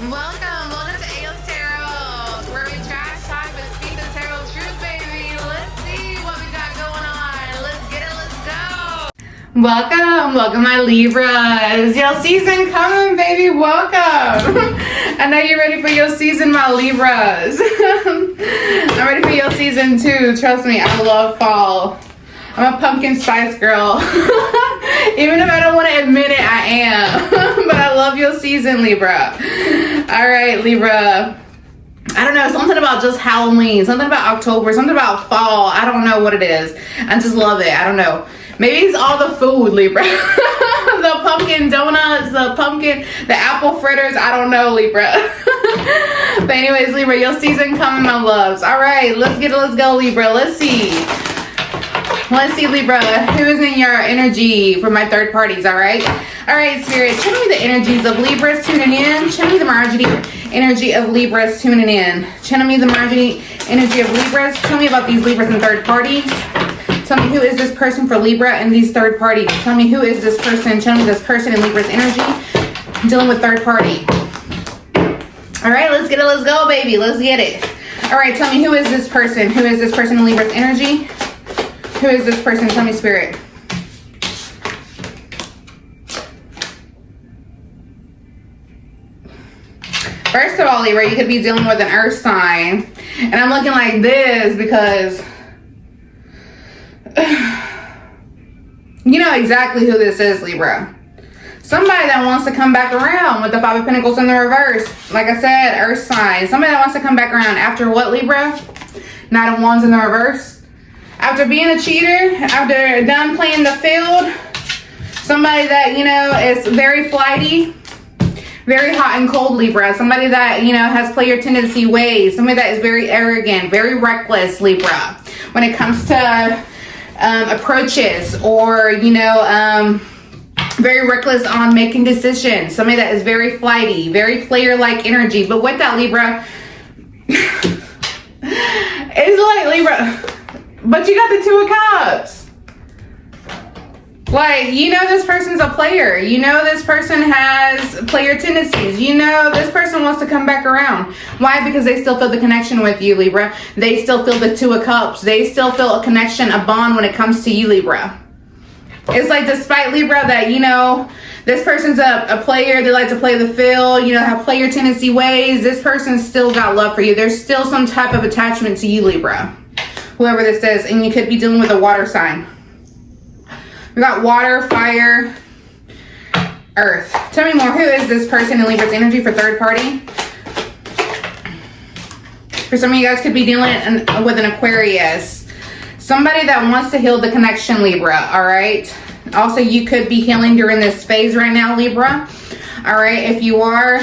Welcome to Ao's Tarot, where we trash talk but speak the tarot truth, baby. Let's see what we got going on. Let's get it, let's go. Welcome my Libras. Your season coming, baby. Welcome. I know you're ready for your season, my Libras. I'm ready for your season too. Trust me, I love fall. I'm a pumpkin spice girl. Even if I don't want to admit it, I am. But I love your season, Libra. All right, Libra. I don't know, something about just Halloween, something about October, something about fall. I don't know what it is. I just love it. I don't know. Maybe it's all the food, Libra. The pumpkin donuts, the apple fritters. I don't know, Libra. But anyways, Libra, your season coming, my loves. All right, let's go, Libra. Let's see, Libra, who is in your energy for my third parties, all right? All right, Spirit, show me the energies of Libras tuning in. Show me the margin energy of Libras tuning in. Show me the margin energy of Libras. Tell me about these Libras and third parties. Tell me who is this person for Libra and these third parties. Tell me who is this person. Show me this person in Libra's energy dealing with third party. All right, let's get it. Let's go, baby. Let's get it. All right, tell me who is this person. Who is this person in Libra's energy? Who is this person? Tell me, Spirit. First of all, Libra, you could be dealing with an earth sign. And I'm looking like this because you know exactly who this is, Libra. Somebody that wants to come back around with the Five of Pentacles in the reverse. Like I said, earth sign. Somebody that wants to come back around after what, Libra? Knight of Wands in the reverse. After being a cheater, after done playing the field, somebody that, you know, is very flighty, very hot and cold, Libra. Somebody that, you know, has player tendency ways. Somebody that is very arrogant, very reckless, Libra. When it comes to approaches or, you know, very reckless on making decisions. Somebody that is very flighty, very player-like energy. But with that, Libra, it's like, Libra, but you got the Two of Cups. Like, you know this person's a player. You know this person has player tendencies. You know this person wants to come back around. Why? Because they still feel the connection with you, Libra. They still feel the Two of Cups. They still feel a connection, a bond when it comes to you, Libra. It's like, despite, Libra, that, you know, this person's a player. They like to play the field, you know, have player tendency ways. This person still got love for you. There's still some type of attachment to you, Libra. Whoever this is, and you could be dealing with a water sign. We got water, fire, earth. Tell me more. Who is this person in Libra's energy for third party? For some of you guys could be dealing with an Aquarius. Somebody that wants to heal the connection, Libra, all right? Also, you could be healing during this phase right now, Libra. All right, if you are,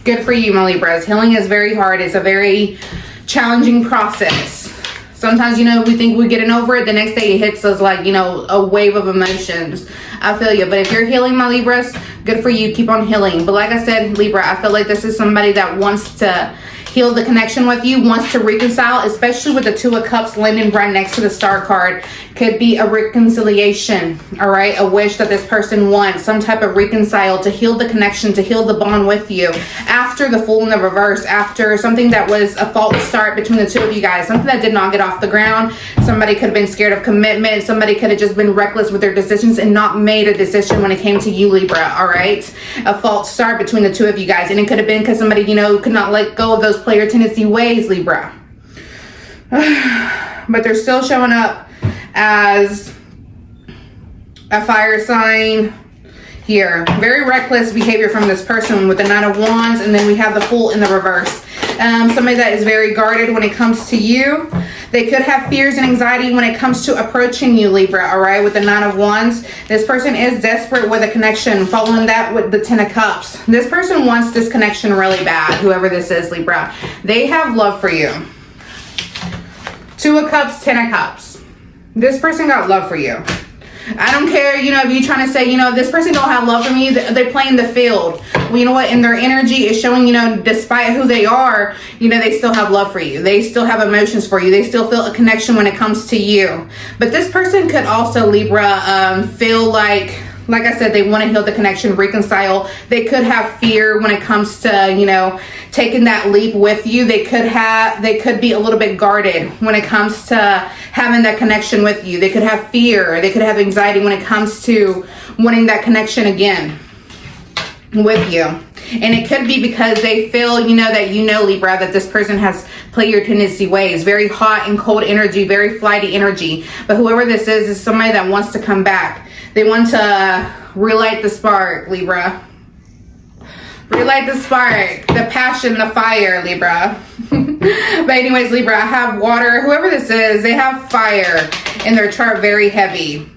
good for you, my Libras. Healing is very hard. It's a very challenging process. Sometimes, you know, we think we're getting over it. The next day it hits us like, you know, a wave of emotions. I feel you. But if you're healing, my Libras, good for you. Keep on healing. But like I said, Libra, I feel like this is somebody that wants to heal the connection with you, wants to reconcile, especially with the Two of Cups landing right next to the Star card. Could be a reconciliation, all right? A wish that this person wants, some type of reconcile to heal the connection, to heal the bond with you. After the Fool in the reverse, after something that was a false start between the two of you guys, something that did not get off the ground. Somebody could have been scared of commitment. Somebody could have just been reckless with their decisions and not made a decision when it came to you, Libra, all right? A false start between the two of you guys. And it could have been because somebody, you know, could not let go of those player tendency ways, Libra. But they're still showing up as a fire sign here. Very reckless behavior from this person with the Nine of Wands, and then we have the Fool in the reverse. Somebody that is very guarded when it comes to you. They could have fears and anxiety when it comes to approaching you, Libra, all right, with the Nine of Wands. This person is desperate with a connection, following that with the Ten of Cups. This person wants this connection really bad, whoever this is, Libra. They have love for you. Two of Cups, Ten of Cups. This person got love for you. I don't care, you know, if you're trying to say, you know, this person don't have love for me, they're playing the field. Well, you know what, and their energy is showing, you know, despite who they are, you know, they still have love for you. They still have emotions for you. They still feel a connection when it comes to you. But this person could also, Libra, feel like like I said, they want to heal the connection, reconcile. They could have fear when it comes to, you know, taking that leap with you. They could be a little bit guarded when it comes to having that connection with you. They could have fear. They could have anxiety when it comes to wanting that connection again with you. And it could be because they feel, you know, that, you know, Libra, that this person has player tendency ways, very hot and cold energy, very flighty energy. But whoever this is somebody that wants to come back. They want to relight the spark, Libra. Relight the spark, the passion, the fire, Libra. But anyways, Libra, I have water. Whoever this is, they have fire in their chart, very heavy.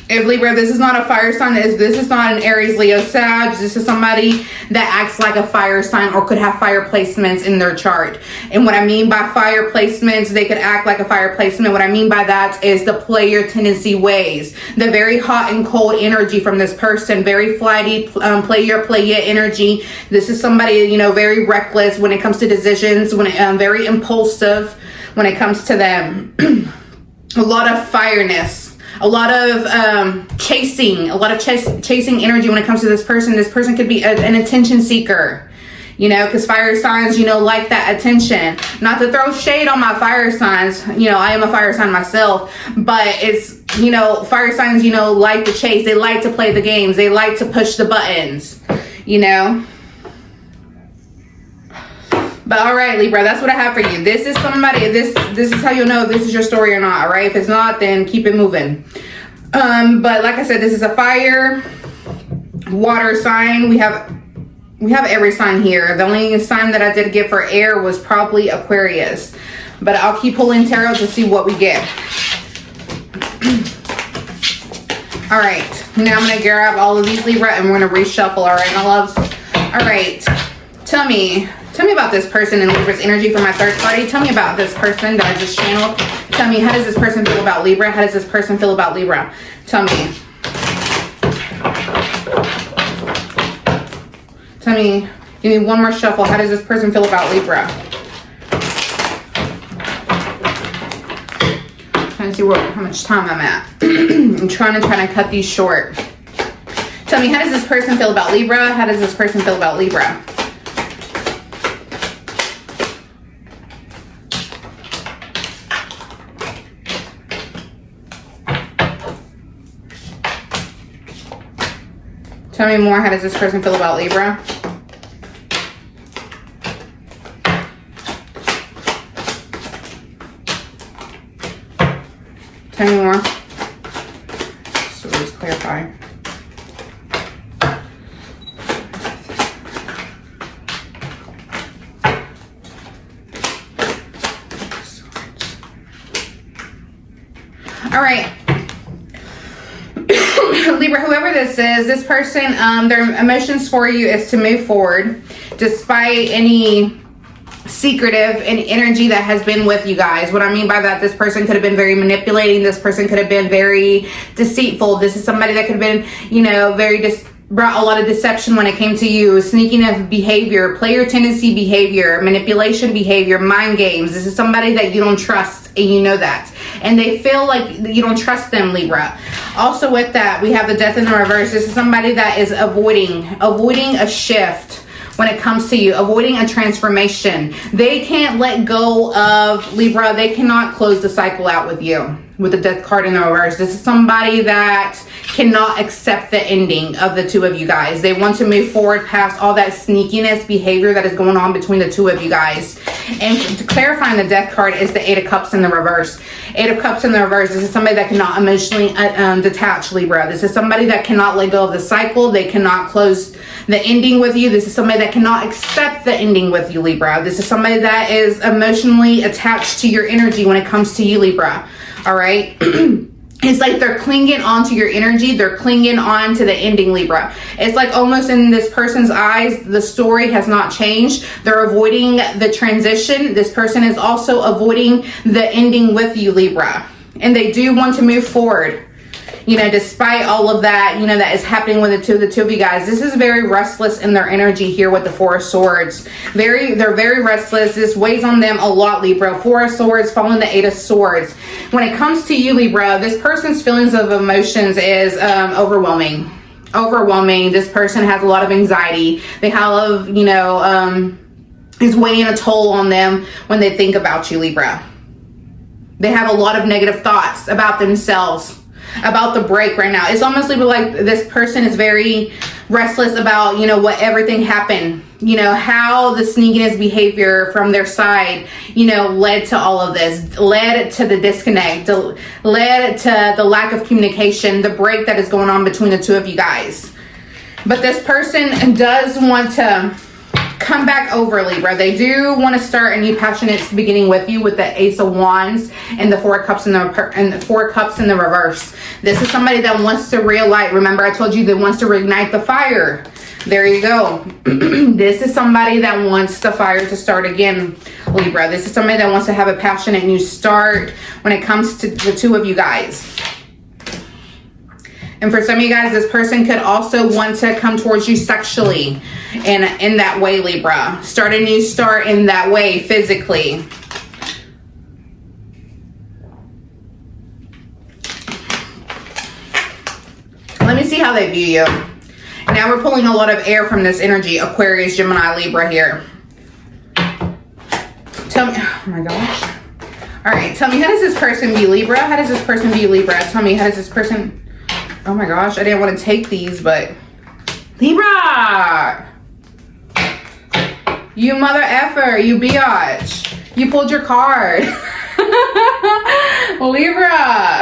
If Libra, this is not a fire sign, this is not an Aries, Leo, Sag. This is somebody that acts like a fire sign or could have fire placements in their chart. And what I mean by fire placements, they could act like a fire placement. What I mean by that is the player tendency ways, the very hot and cold energy from this person, very flighty, player energy. This is somebody, you know, very reckless when it comes to decisions, when very impulsive when it comes to them. A lot of fireness. A lot of chasing energy when it comes to this person. This person could be an attention seeker, you know, because fire signs, you know, like that attention. Not to throw shade on my fire signs, you know, I am a fire sign myself, but it's, you know, fire signs, you know, like to chase. They like to play the games. They like to push the buttons, you know. But all right, Libra, that's what I have for you. This is somebody, this is how you'll know if this is your story or not, all right? If it's not, then keep it moving. But like I said, this is a fire, water sign. We have every sign here. The only sign that I did get for air was probably Aquarius. But I'll keep pulling tarot to see what we get. All right, now I'm going to grab all of these, Libra, and we're going to reshuffle, all right, my loves? All right, tell me about this person in Libra's energy for my third party. Tell me about this person that I just channeled. Tell me, how does this person feel about Libra? How does this person feel about Libra? Tell me. Tell me, give me one more shuffle. How does this person feel about Libra? Trying to see how much time I'm at. I'm trying to cut these short. Tell me, how does this person feel about Libra? How does this person feel about Libra? Tell me more. How does this person feel about Libra? Tell me more. So let's clarify. All right. Libra, whoever this is, this person, their emotions for you is to move forward despite any secretive and energy that has been with you guys. What I mean by that, this person could have been very manipulating. This person could have been very deceitful. This is somebody that could have been, you know, brought a lot of deception when it came to you, sneakiness behavior, player tendency behavior, manipulation behavior, mind games. This is somebody that you don't trust, and you know that. And they feel like you don't trust them, Libra. Also with that, we have the death in the reverse. This is somebody that is avoiding a shift when it comes to you, avoiding a transformation. They can't let go of Libra. They cannot close the cycle out with you with the death card in the reverse. This is somebody that cannot accept the ending of the two of you guys. They want to move forward past all that sneakiness behavior that is going on between the two of you guys. And to clarifying the death card is the Eight of Cups in the reverse. Eight of Cups in the reverse. This is somebody that cannot emotionally detach, Libra. This is somebody that cannot let go of the cycle. They cannot close the ending with you. This is somebody that cannot accept the ending with you, Libra. This is somebody that is emotionally attached to your energy when it comes to you, Libra. All right. It's like they're clinging onto your energy. They're clinging on to the ending, Libra. It's like almost in this person's eyes, the story has not changed. They're avoiding the transition. This person is also avoiding the ending with you, Libra. And they do want to move forward. You know, despite all of that, you know, that is happening with the two of you guys, this is very restless in their energy here with the Four of Swords. They're very restless. This weighs on them a lot, Libra. Four of Swords following the Eight of Swords. When it comes to you, Libra, this person's feelings of emotions is overwhelming. Overwhelming. This person has a lot of anxiety. They have, you know, is weighing a toll on them when they think about you, Libra. They have a lot of negative thoughts about themselves, about the break right now. It's almost like this person is very restless about, you know, what everything happened, you know, how the sneakiness behavior from their side, you know, led to all of this, led to the disconnect, led to the lack of communication, the break that is going on between the two of you guys. But this person does want to come back over, Libra. They do want to start a new passionate beginning with you with the Ace of Wands and the Four of Cups in the reverse. This is somebody that wants to relight. Remember, I told you that wants to reignite the fire. There you go. This is somebody that wants the fire to start again, Libra. This is somebody that wants to have a passionate new start when it comes to the two of you guys. And for some of you guys, this person could also want to come towards you sexually in that way, Libra. Start a new start in that way, physically. Let me see how they view you. Now we're pulling a lot of air from this energy. Aquarius, Gemini, Libra here. Tell me, oh my gosh. All right, tell me, how does this person view Libra? How does this person view Libra? Tell me, how does this person... Oh my gosh, I didn't want to take these, but Libra! You mother effer, you biatch. You pulled your card. Libra.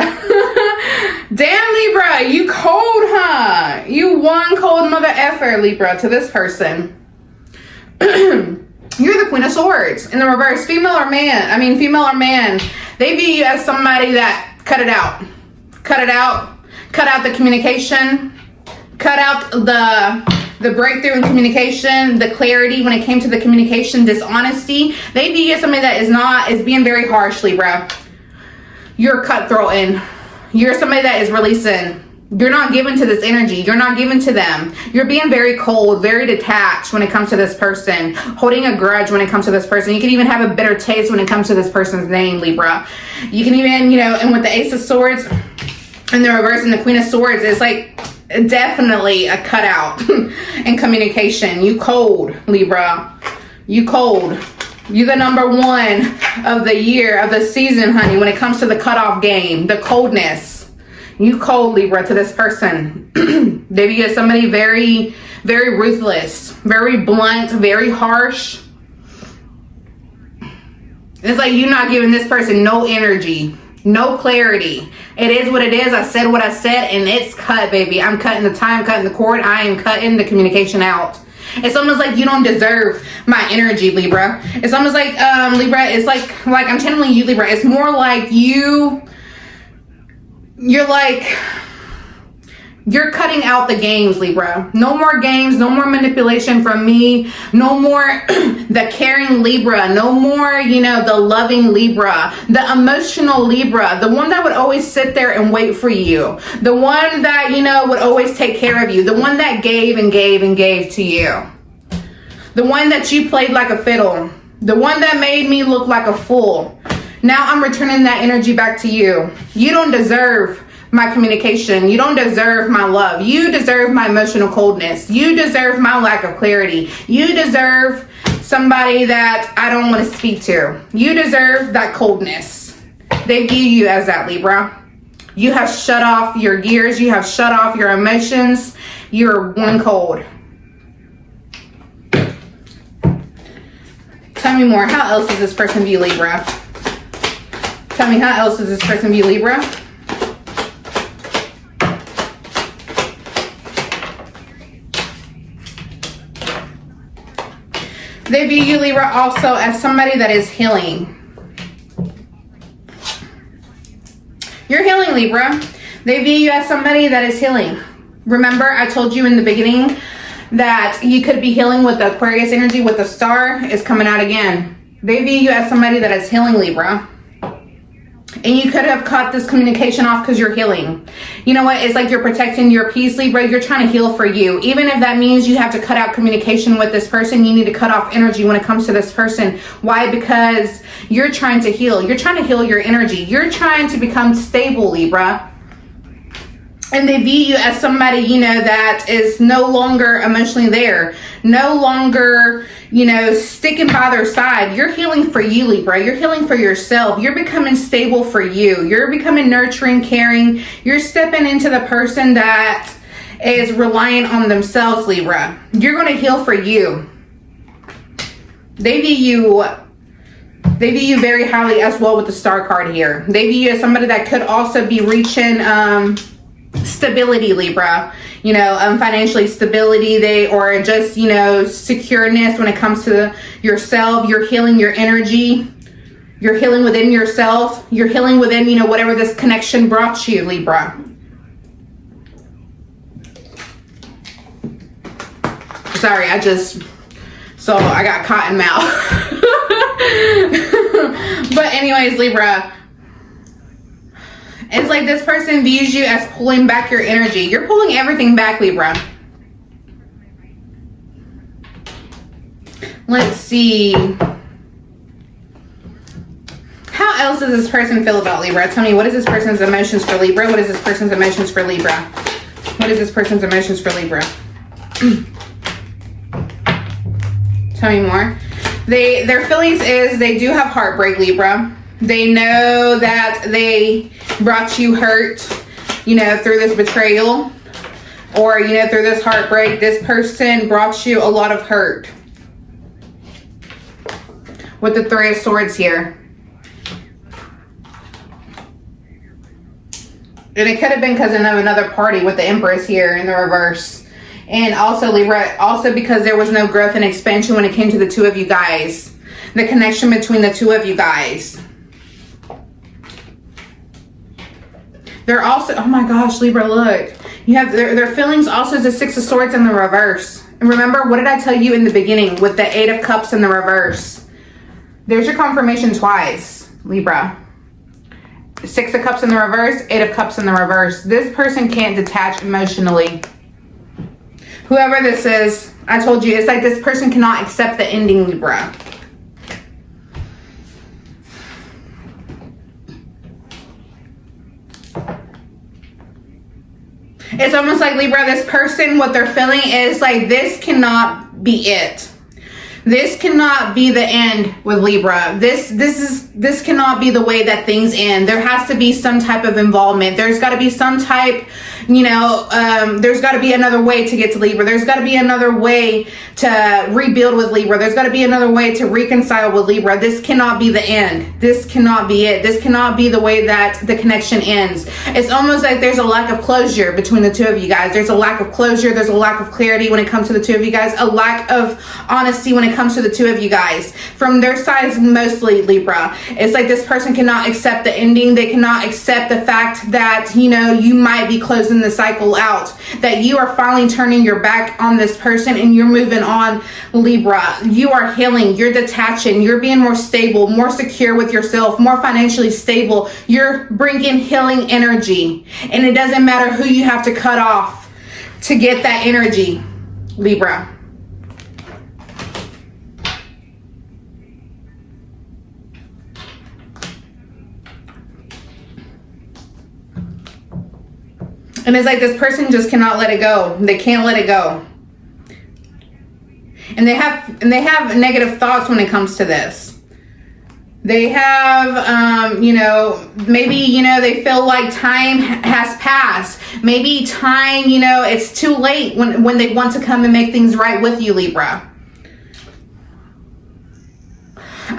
Damn, Libra, you cold, huh? You one cold mother effer, Libra, to this person. You're the Queen of Swords. In the reverse, female or man. They view you as somebody that cut it out. Cut it out. Cut out the communication, cut out the breakthrough in communication, the clarity when it came to the communication, dishonesty. They view you as somebody that is being very harsh, Libra. You're cutthroat and you're somebody that is releasing. You're not given to this energy. You're not given to them. You're being very cold, very detached when it comes to this person, holding a grudge when it comes to this person. You can even have a bitter taste when it comes to this person's name, Libra. You can even, you know, and with the Ace of Swords, and the reverse and the Queen of Swords, it's like definitely a cutout in communication. You cold, Libra. You cold. You the number one of the year, of the season, honey, when it comes to the cutoff game, the coldness. You cold, Libra, to this person. Maybe you're somebody very, very ruthless, very blunt, very harsh. It's like you're not giving this person no energy. No clarity. It is what it is. I said what I said and it's cut, baby. I'm cutting the time, cutting the cord. I am cutting the communication out. It's almost like you don't deserve my energy, Libra. It's almost like, Libra, it's like I'm channeling you, Libra. It's more like you're cutting out the games, Libra. No more games, no more manipulation from me, no more the caring Libra, no more, you know, the loving Libra, the emotional Libra, the one that would always sit there and wait for you, the one that, you know, would always take care of you, the one that gave and gave and gave to you, the one that you played like a fiddle, the one that made me look like a fool. Now I'm returning that energy back to you. You don't deserve my communication. You don't deserve my love. You deserve my emotional coldness. You deserve my lack of clarity. You deserve somebody that I don't want to speak to. You deserve that coldness. They view you as that, Libra. You have shut off your gears. You have shut off your emotions. You're one cold. Tell me more. How else does this person view Libra? Tell me, how else does this person view Libra? They view you, Libra, also as somebody that is healing. You're healing, Libra. They view you as somebody that is healing. Remember, I told you in the beginning that you could be healing with the Aquarius energy, with the star is coming out again. They view you as somebody that is healing, Libra. And you could have cut this communication off because you're healing. You know what? It's like you're protecting your peace, Libra. You're trying to heal for you. Even if that means you have to cut out communication with this person, you need to cut off energy when it comes to this person. Why? Because you're trying to heal. You're trying to heal your energy. You're trying to become stable, Libra. And they view you as somebody, you know, that is no longer emotionally there, no longer, you know, sticking by their side. You're healing for you, Libra. You're healing for yourself. You're becoming stable for you. You're becoming nurturing, caring. You're stepping into the person that is reliant on themselves, Libra. You're going to heal for you. They view you very highly as well with the Star card here. They view you as somebody that could also be reaching stability, Libra. You know, financially stability, or just, you know, secureness when it comes to yourself. You're healing your energy. You're healing within yourself. You're healing within, you know, whatever this connection brought you, Libra. Sorry, I got cotton mouth. But anyways, Libra, it's like this person views you as pulling back your energy. You're pulling everything back, Libra. Let's see. How else does this person feel about Libra? Tell me, what is this person's emotions for Libra? What is this person's emotions for Libra? What is this person's emotions for Libra? Tell me more. Their feelings is they do have heartbreak, Libra. They know that they brought you hurt, you know, through this betrayal, or, you know, through this heartbreak. This person brought you a lot of hurt. With the Three of Swords here. And it could have been because of another party with the Empress here in the reverse. And also, Libra, also because there was no growth and expansion when it came to the two of you guys. The connection between the two of you guys. They're also, oh my gosh, Libra, look. You have their feelings also is the Six of Swords in the reverse. And remember, what did I tell you in the beginning with the Eight of Cups in the reverse? There's your confirmation twice, Libra. Six of Cups in the reverse, Eight of Cups in the reverse. This person can't detach emotionally. Whoever this is, I told you, it's like this person cannot accept the ending, Libra. It's almost like, Libra, this person, what they're feeling is like, this cannot be it. This cannot be the end with Libra. This cannot be the way that things end. There has to be some type of involvement. There's got to be some type, you know, there's got to be another way to get to Libra. There's got to be another way to rebuild with Libra. There's got to be another way to reconcile with Libra. This cannot be the end. This cannot be it. This cannot be the way that the connection ends. It's almost like there's a lack of closure between the two of you guys. There's a lack of closure. There's a lack of clarity when it comes to the two of you guys. A lack of honesty when it comes to the two of you guys. From their sides, mostly, Libra. It's like this person cannot accept the ending. They cannot accept the fact that, you know, you might be closing the cycle out. That you are finally turning your back on this person and you're moving on, Libra. You are healing. You're detaching. You're being more stable, more secure with yourself, more financially stable. You're bringing healing energy. And it doesn't matter who you have to cut off to get that energy, Libra. And it's like this person just cannot let it go. They can't let it go. And they have negative thoughts when it comes to this. They have, you know, maybe, you know, they feel like time has passed. Maybe time, you know, it's too late when they want to come and make things right with you, Libra.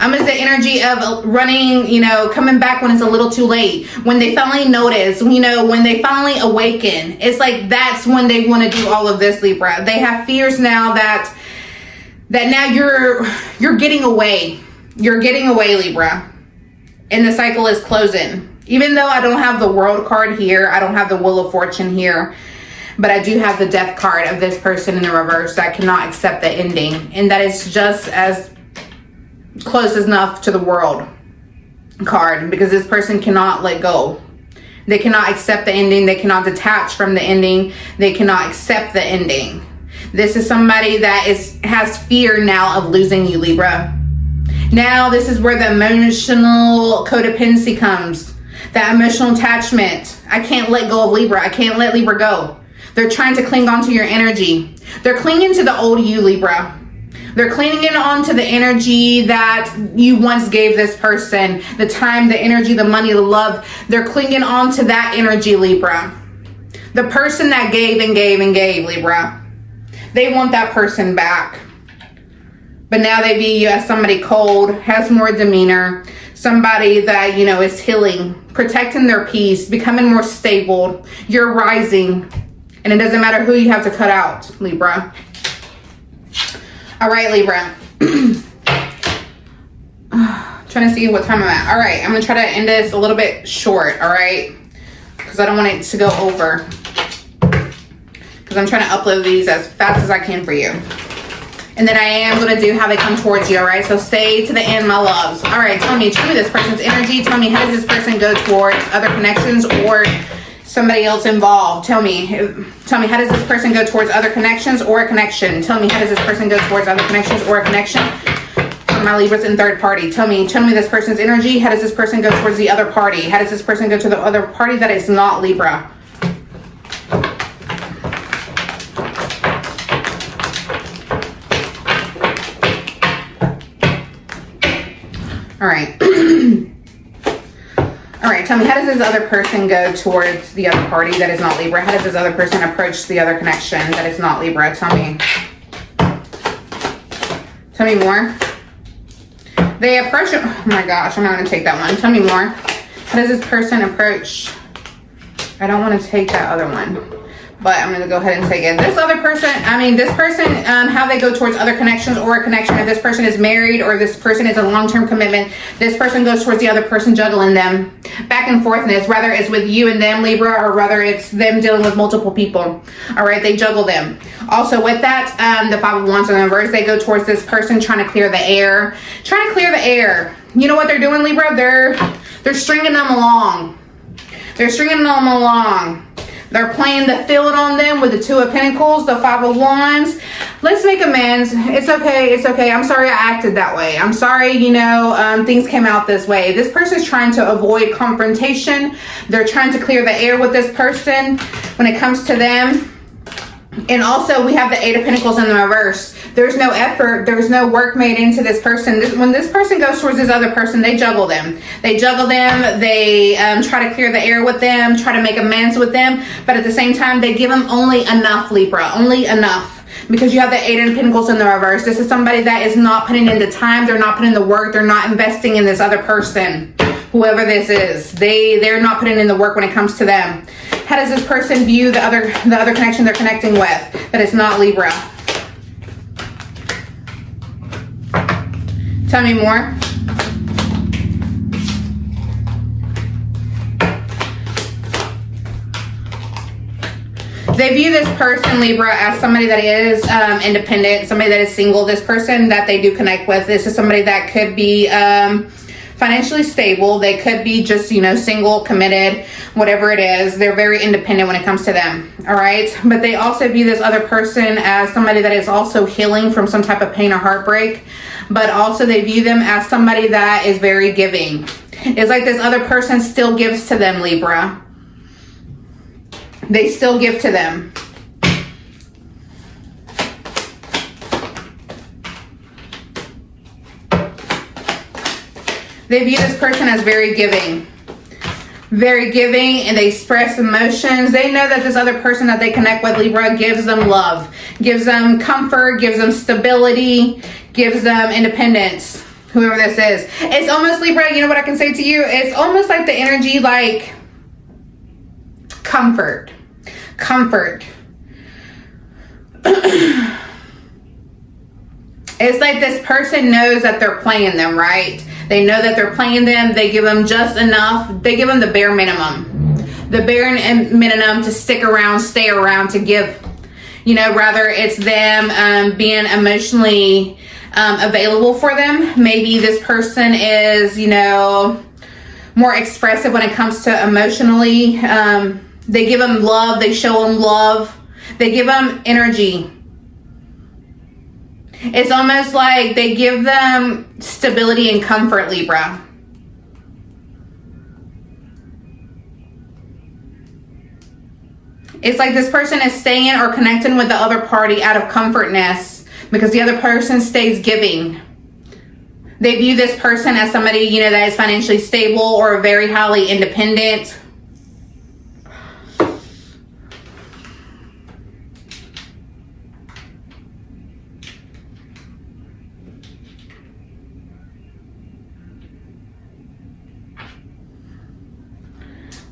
It's the energy of running, you know, coming back when it's a little too late. When they finally notice, you know, when they finally awaken. It's like that's when they want to do all of this, Libra. They have fears now that now you're getting away. You're getting away, Libra. And the cycle is closing. Even though I don't have the World card here, I don't have the Wheel of Fortune here, but I do have the Death card of this person in the reverse that cannot accept the ending. And that is just as close enough to the World. card, because this person cannot let go. They cannot accept the ending. They cannot detach from the ending. They cannot accept the ending. This is somebody that has fear now of losing you, Libra. Now this is where the emotional codependency comes. That emotional attachment. I can't let go of Libra. I can't let Libra go. They're trying to cling on to your energy. They're clinging to the old you, Libra. They're clinging on to the energy that you once gave this person. The time, the energy, the money, the love. They're clinging on to that energy, Libra. The person that gave and gave and gave, Libra. They want that person back. But now they view you as somebody cold, has more demeanor. Somebody that, you know, is healing, protecting their peace, becoming more stable. You're rising. And it doesn't matter who you have to cut out, Libra. All right, Libra. Trying to see what time I'm at. All right, I'm going to try to end this a little bit short, all right? Because I don't want it to go over. Because I'm trying to upload these as fast as I can for you. And then I am going to do how they come towards you, all right? So stay to the end, my loves. All right, tell me this person's energy. Tell me, how does this person go towards other connections or somebody else involved? Tell me, how does this person go towards other connections or a connection? Tell me, how does this person go towards other connections or a connection? For my Libras in third party, tell me this person's energy. How does this person go towards the other party? How does this person go to the other party that is not Libra? All right. All right, tell me, how does this other person go towards the other party that is not Libra? How does this other person approach the other connection that is not Libra? Tell me. Tell me more. They approach, oh my gosh, I'm not going to take that one. Tell me more. How does this person approach? I don't want to take that other one, but I'm going to go ahead and take it. This other person, how they go towards other connections or a connection. If this person is married or this person is a long-term commitment, this person goes towards the other person, juggling them. Back and forthness, whether it's with you and them, Libra, or whether it's them dealing with multiple people. All right, they juggle them. Also with that, the Five of Wands in reverse, they go towards this person trying to clear the air. Trying to clear the air. You know what they're doing, Libra? They're stringing them along. They're stringing them along. They're playing the field on them with the Two of Pentacles, the Five of Wands. Let's make amends. It's okay. It's okay. I'm sorry I acted that way. I'm sorry, you know, things came out this way. This person's trying to avoid confrontation. They're trying to clear the air with this person when it comes to them. And also we have the Eight of Pentacles in the reverse. There's no effort. There's no work made into this person. When this person goes towards this other person, they juggle them. They juggle them. They try to clear the air with them, try to make amends with them. But at the same time, they give them only enough, Libra. Only enough. Because you have the Eight of Pentacles in the reverse. This is somebody that is not putting in the time. They're not putting in the work. They're not investing in this other person. Whoever this is. They're not putting in the work when it comes to them. How does this person view the other connection they're connecting with that is not Libra? Tell me more. They view this person, Libra, as somebody that is independent, somebody that is single. This person that they do connect with, this is somebody that could be financially stable. They could be just, you know, single, committed, whatever it is. They're very independent when it comes to them. All right. But they also view this other person as somebody that is also healing from some type of pain or heartbreak. But also they view them as somebody that is very giving. It's like this other person still gives to them, Libra. They still give to them. They view this person as very giving. Very giving, and they express emotions. They know that this other person that they connect with, Libra, gives them love, gives them comfort, gives them stability, gives them independence, whoever this is. It's almost, Libra, you know what I can say to you? It's almost like the energy like comfort. Comfort. It's like this person knows that they're playing them, right? They know that they're playing them. They give them just enough. They give them the bare minimum. The bare minimum to stick around, stay around, to give. You know, rather it's them being emotionally available for them. Maybe this person is, you know, more expressive when it comes to emotionally. They give them love. They show them love. They give them energy. It's almost like they give them stability and comfort, Libra. It's like this person is staying or connecting with the other party out of comfortness because the other person stays giving. They view this person as somebody, you know, that is financially stable or very highly independent.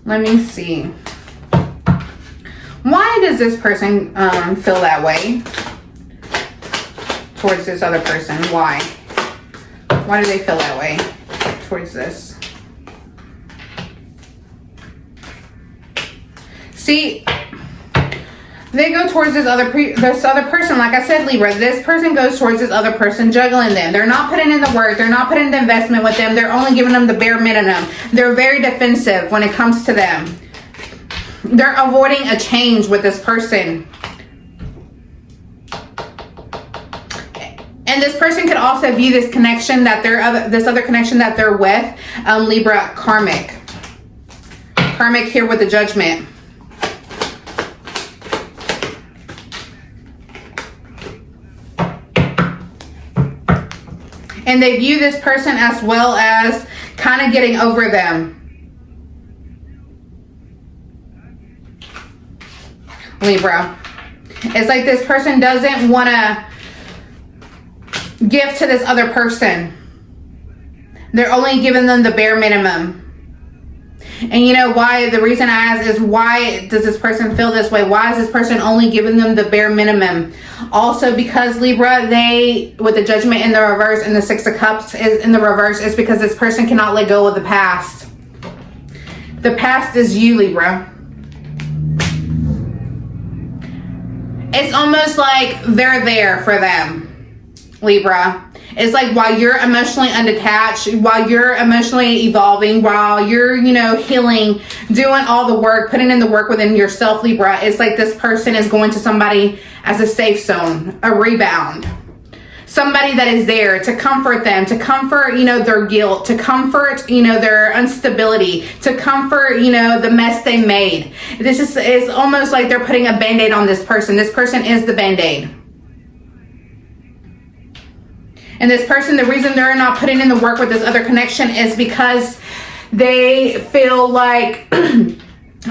Let me see. Why does this person feel that way towards this other person? Why? Why do they feel that way towards this? See, they go towards this other person. Like I said, Libra, this person goes towards this other person, juggling them. They're not putting in the work. They're not putting in the investment with them. They're only giving them the bare minimum. They're very defensive when it comes to them. They're avoiding a change with this person. And this person could also view this connection that this other connection that they're with, Libra, karmic. Karmic here with the Judgment. And they view this person as well as kind of getting over them. Libra. It's like this person doesn't want to give to this other person. They're only giving them the bare minimum. And you know why? The reason I ask is, why does this person feel this way? Why is this person only giving them the bare minimum? Also because, Libra, they, with the Judgment in the reverse and the Six of Cups is in the reverse, is because this person cannot let go of the past. The past is you, Libra. It's almost like they're there for them, Libra. It's like while you're emotionally undetached, while you're emotionally evolving, while you're, you know, healing, doing all the work, putting in the work within yourself, Libra, it's like this person is going to somebody as a safe zone, a rebound. Somebody that is there to comfort them, to comfort, you know, their guilt, to comfort, you know, their instability, to comfort, you know, the mess they made. This is, it's almost like they're putting a Band-Aid on this person. This person is the Band-Aid. And this person, the reason they're not putting in the work with this other connection is because they feel like,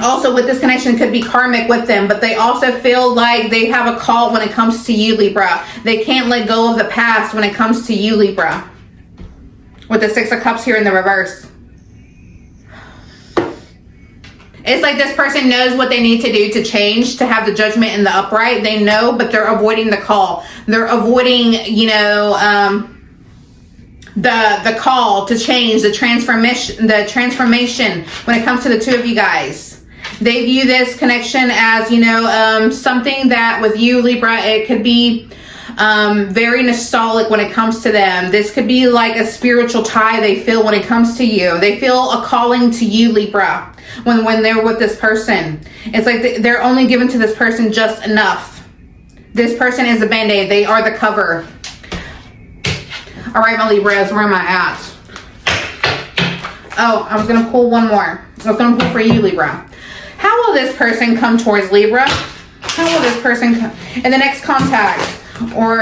also with this connection could be karmic with them, but they also feel like they have a call when it comes to you, Libra. They can't let go of the past when it comes to you, Libra. With the Six of Cups here in the reverse. It's like this person knows what they need to do to change, to have the Judgment in the upright. They know, but they're avoiding the call. They're avoiding, you know, the call to change, the transformation when it comes to the two of you guys. They view this connection as, you know, something that with you, Libra, it could be very nostalgic when it comes to them. This could be like a spiritual tie they feel when it comes to you. They feel a calling to you, Libra, when they're with this person. It's like they're only given to this person just enough. This person is the Band-Aid. They are the cover. All right, my Libras, where am I at? Oh, I was going to pull one more. I was going to pull for you, Libra. How will this person come towards Libra? How will this person come in the next contact? Or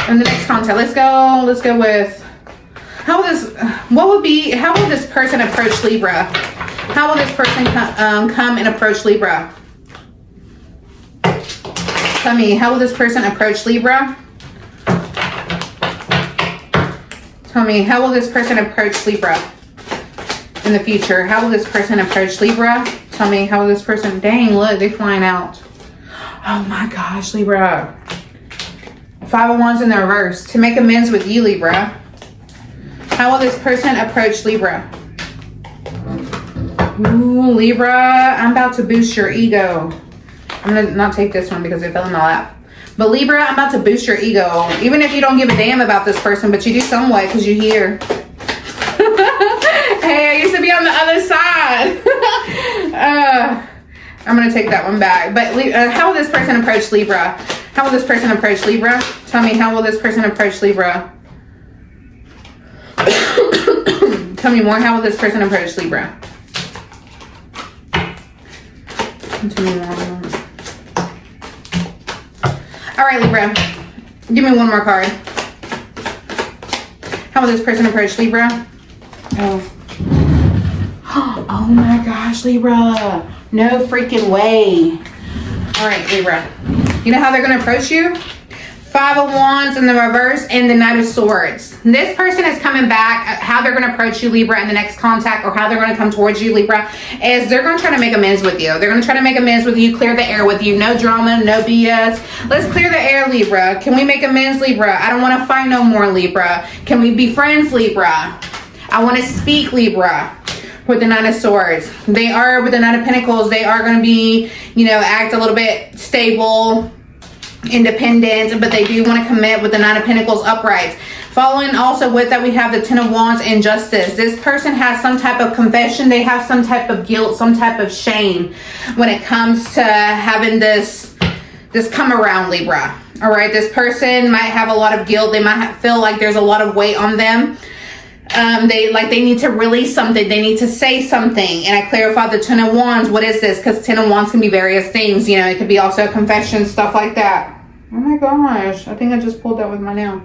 in the next contact? Let's go with, how will this person approach Libra? How will this person come and approach Libra? Tell me, how will this person approach Libra? Tell me, how will this person approach Libra in the future? How will this person approach Libra? Tell me, how will this person, dang, look, they're flying out. Oh my gosh, Libra. Five of Wands in the reverse. To make amends with you, Libra. How will this person approach Libra? Ooh, Libra, I'm about to boost your ego. I'm going to not take this one because it fell in my lap. But Libra, I'm about to boost your ego. Even if you don't give a damn about this person, but you do somewhat because you're here. other side. I'm going to take that one back. But how will this person approach Libra? How will this person approach Libra? Tell me, how will this person approach Libra? Tell me more. How will this person approach Libra? Tell me more. All right, Libra. Give me one more card. How will this person approach Libra? Oh. Oh my gosh, Libra. No freaking way. All right, Libra. You know how they're going to approach you? 5 of Wands in the reverse and the Knight of Swords. This person is coming back. How they're going to approach you, Libra, in the next contact, or how they're going to come towards you, Libra, is they're going to try to make amends with you. They're going to try to make amends with you, clear the air with you. No drama, no BS. Let's clear the air, Libra. Can we make amends, Libra? I don't want to fight no more, Libra. Can we be friends, Libra? I want to speak, Libra. With the Nine of Swords. They are, with the Nine of Pentacles, they are going to be, you know, act a little bit stable, independent, but they do want to commit with the Nine of Pentacles upright. Following also with that, we have the Ten of Wands and Justice. This person has some type of confession. They have some type of guilt, some type of shame when it comes to having this come around, Libra. All right, this person might have a lot of guilt. They might feel like there's a lot of weight on them. They need to release something. They need to say something. And I clarified the Ten of Wands. What is this? Because Ten of Wands can be various things. You know, it could be also a confession, stuff like that. Oh my gosh. I think I just pulled that with my nail.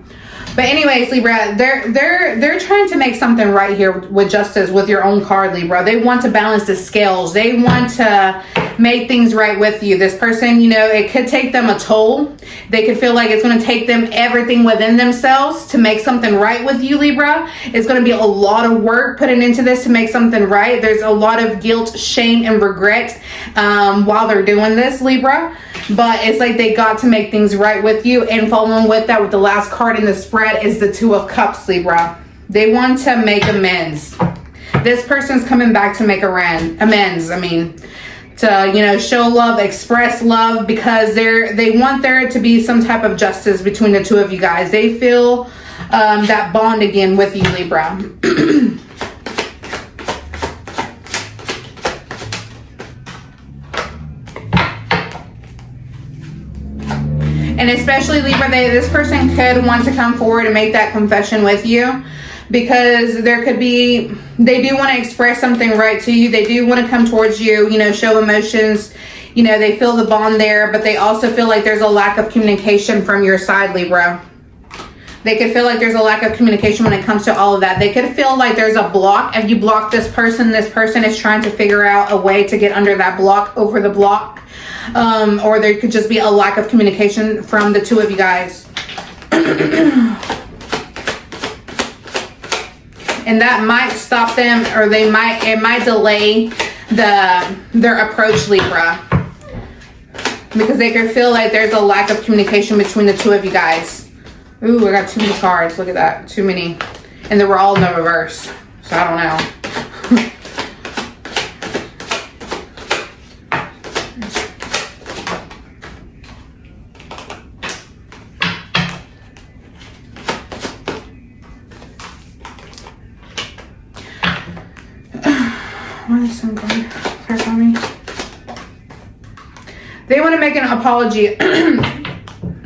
But anyways, Libra, they're trying to make something right here with Justice, with your own card, Libra. They want to balance the scales. They want to make things right with you. This person, you know, it could take them a toll. They could feel like it's going to take them everything within themselves to make something right with you, Libra. It's going to be a lot of work putting into this to make something right. There's a lot of guilt, shame, and regret while they're doing this, Libra. But it's like they got to make things right with you. And following with that, with the last card in the spread, is the Two of Cups, Libra. They want to make amends. This person's coming back to make amends. I mean, to, you know, show love, express love, because they want there to be some type of justice between the two of you guys. They feel that bond again with you, Libra. And especially, Libra, this person could want to come forward and make that confession with you, because there could be, they do want to express something right to you. They do want to come towards you, you know, show emotions. You know, they feel the bond there, but they also feel like there's a lack of communication from your side, Libra. They could feel like there's a lack of communication when it comes to all of that. They could feel like there's a block. If you block this person is trying to figure out a way to get under that block, over the block. Or there could just be a lack of communication from the two of you guys. And that might stop them, or it might delay their approach, Libra. Because they could feel like there's a lack of communication between the two of you guys. Ooh, I got too many cards. Look at that. Too many. And they were all in the reverse. So I don't know. What is something? Clarify me. They want to make an apology.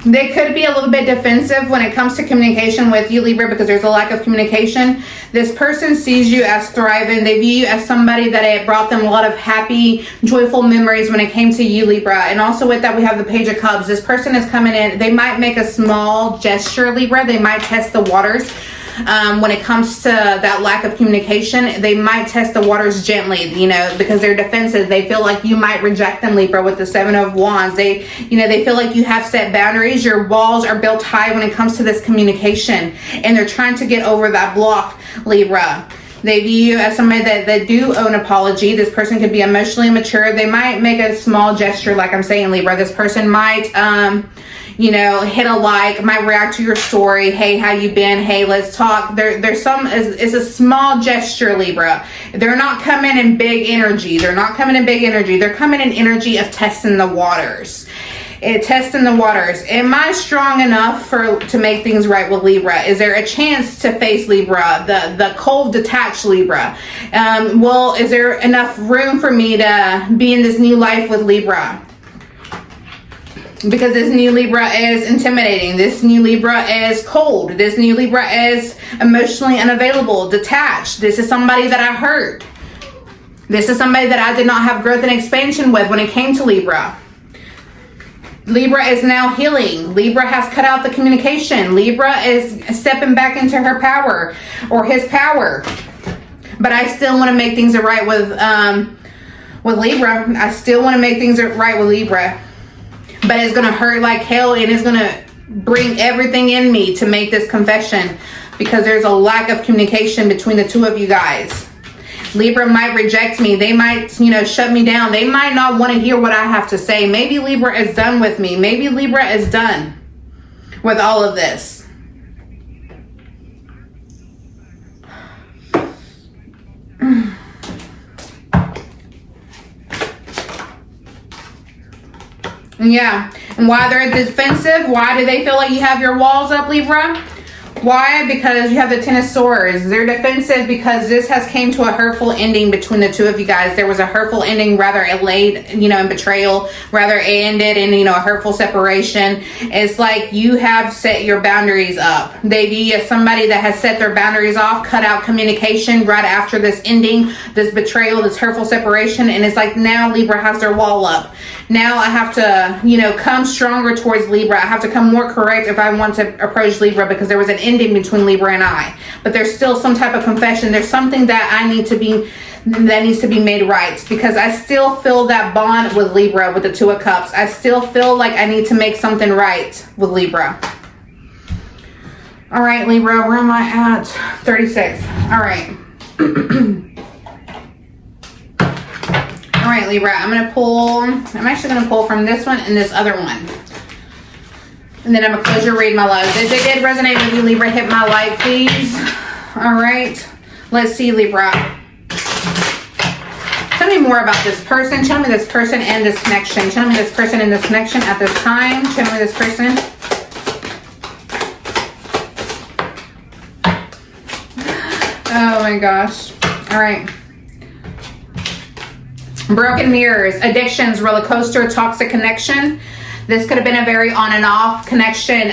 They could be a little bit defensive when it comes to communication with you, Libra, because there's a lack of communication. This person sees you as thriving. They view you as somebody that it brought them a lot of happy, joyful memories when it came to you, Libra. And also with that, we have the Page of Cups. This person is coming in. They might make a small gesture, Libra. They might test the waters. When it comes to that lack of communication, they might test the waters gently, you know, because they're defensive. They feel like you might reject them, Libra, with the Seven of Wands. They feel like you have set boundaries. Your walls are built high when it comes to this communication, and they're trying to get over that block, Libra. They view you as somebody that do owe an apology. This person could be emotionally mature. They might make a small gesture, like I'm saying, Libra. This person might, hit a like, might react to your story. Hey, how you been? Hey, let's talk. It's a small gesture, Libra. They're not coming in big energy. They're coming in energy of testing the waters. Testing the waters. Am I strong enough to make things right with Libra? Is there a chance to face Libra, the cold, detached Libra? Well, is there enough room for me to be in this new life with Libra? Because this new Libra is intimidating. This new Libra is cold. This new Libra is emotionally unavailable, detached. This is somebody that I hurt. This is somebody that I did not have growth and expansion with when it came to Libra. Libra is now healing. Libra has cut out the communication. Libra is stepping back into her power or his power. But I still want to make things right with Libra. I still want to make things right with Libra. But it's going to hurt like hell, and it's going to bring everything in me to make this confession, because there's a lack of communication between the two of you guys. Libra might reject me. They might, shut me down. They might not want to hear what I have to say. Maybe Libra is done with me. Maybe Libra is done with all of this. Yeah. And why they're defensive? Why do they feel like you have your walls up, Libra? Why? Because you have the Ten of Swords. They're defensive because this has came to a hurtful ending between the two of you guys. There was a hurtful ending, rather it laid, in betrayal, rather it ended in, a hurtful separation. It's like you have set your boundaries up. They view you as somebody that has set their boundaries off, cut out communication right after this ending, this betrayal, this hurtful separation. And it's like now Libra has their wall up. Now I have to, come stronger towards Libra. I have to come more correct if I want to approach Libra, because there was an ending between Libra and I. But there's still some type of confession. There's something that needs to be made right, because I still feel that bond with Libra with the Two of Cups. I still feel like I need to make something right with Libra. All right, Libra, where am I at? 36. All right. All right, Libra, I'm actually going to pull from this one and this other one. And then I'm going to close your read, my loves. If it did resonate with you, Libra, hit my like, please. All right. Let's see, Libra. Tell me more about this person. Tell me this person and this connection. Tell me this person and this connection at this time. Tell me this person. Oh, my gosh. All right. Broken mirrors, addictions, roller coaster, toxic connection. This could have been a very on and off connection,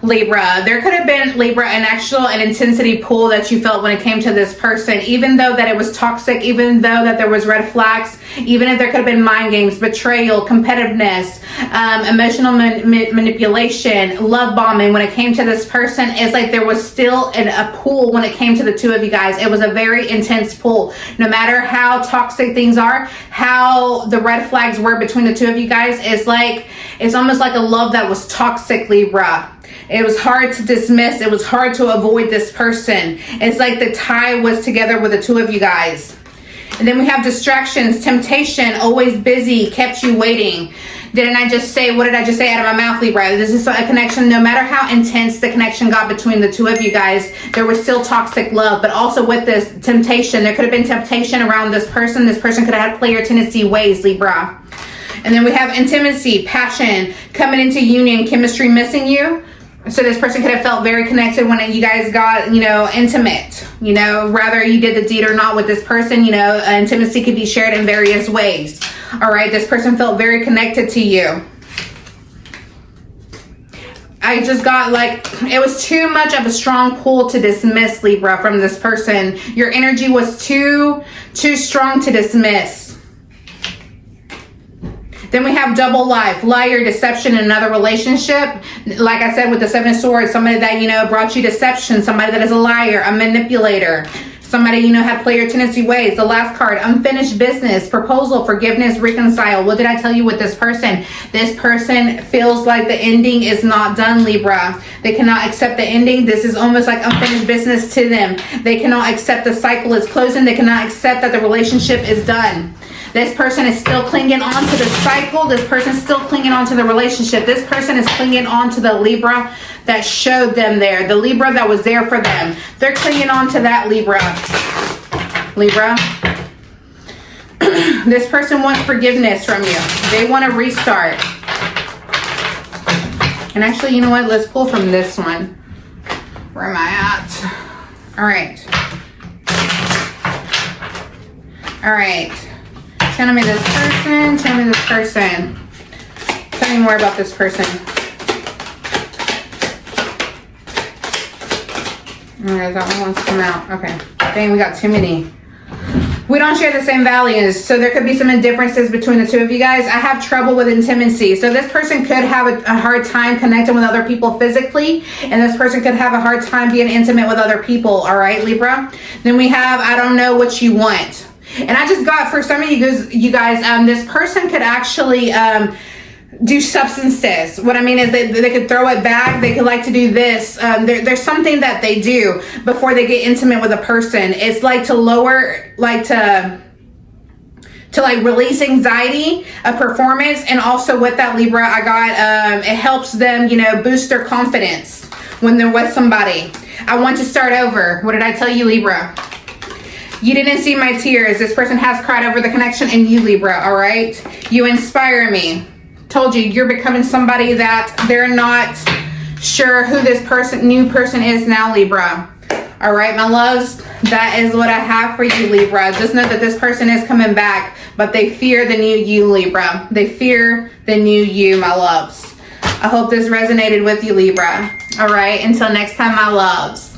Libra. There could have been, Libra, an intensity pull that you felt when it came to this person, even though that it was toxic, even though that there was red flags, even if there could have been mind games, betrayal, competitiveness, emotional manipulation, love bombing. When it came to this person, it's like there was still a pull when it came to the two of you guys. It was a very intense pull. No matter how toxic things are, how the red flags were between the two of you guys, it's almost like a love that was toxic, Libra. It was hard to dismiss. It was hard to avoid this person. It's like the tie was together with the two of you guys. And then we have distractions, temptation, always busy, kept you waiting. What did I just say out of my mouth, Libra? This is a connection. No matter how intense the connection got between the two of you guys, there was still toxic love. But also with this temptation, there could have been temptation around this person. This person could have had player tendency ways, Libra. And then we have intimacy, passion, coming into union, chemistry missing you. So this person could have felt very connected when you guys got, intimate, whether you did the deed or not with this person, intimacy could be shared in various ways. All right. This person felt very connected to you. I just got it was too much of a strong pull to dismiss, Libra, from this person. Your energy was too strong to dismiss. Then we have double life, liar, deception in another relationship. Like I said, with the Seven of Swords, somebody that, brought you deception, somebody that is a liar, a manipulator, somebody, had player tendency ways. The last card, unfinished business, proposal, forgiveness, reconcile. What did I tell you with this person? This person feels like the ending is not done, Libra. They cannot accept the ending. This is almost like unfinished business to them. They cannot accept the cycle is closing. They cannot accept that the relationship is done. This person is still clinging on to the cycle. This person is still clinging on to the relationship. This person is clinging on to the Libra that showed them there. The Libra that was there for them. They're clinging on to that Libra. Libra. This person wants forgiveness from you. They want to restart. And actually, you know what? Let's pull from this one. Where am I at? All right. All right. Tell me this person. Tell me this person. Tell me more about this person. Okay, that one wants to come out. Okay. Dang, we got too many. We don't share the same values, so there could be some differences between the two of you guys. I have trouble with intimacy. So this person could have a hard time connecting with other people physically, and this person could have a hard time being intimate with other people, all right, Libra? Then we have, I don't know what you want. And I just got, for some of you guys, this person could actually do substances. What I mean is they could throw it back. They could like to do this. There's something that they do before they get intimate with a person. It's like to lower, like to like release anxiety of performance. And also with that, Libra, I got, it helps them, you know, boost their confidence when they're with somebody. I want to start over. What did I tell you, Libra? You didn't see my tears. This person has cried over the connection, and you, Libra, all right? You inspire me. Told you, you're becoming somebody that they're not sure who this new person is now, Libra. All right, my loves, that is what I have for you, Libra. Just know that this person is coming back, but they fear the new you, Libra. They fear the new you, my loves. I hope this resonated with you, Libra. All right, until next time, my loves.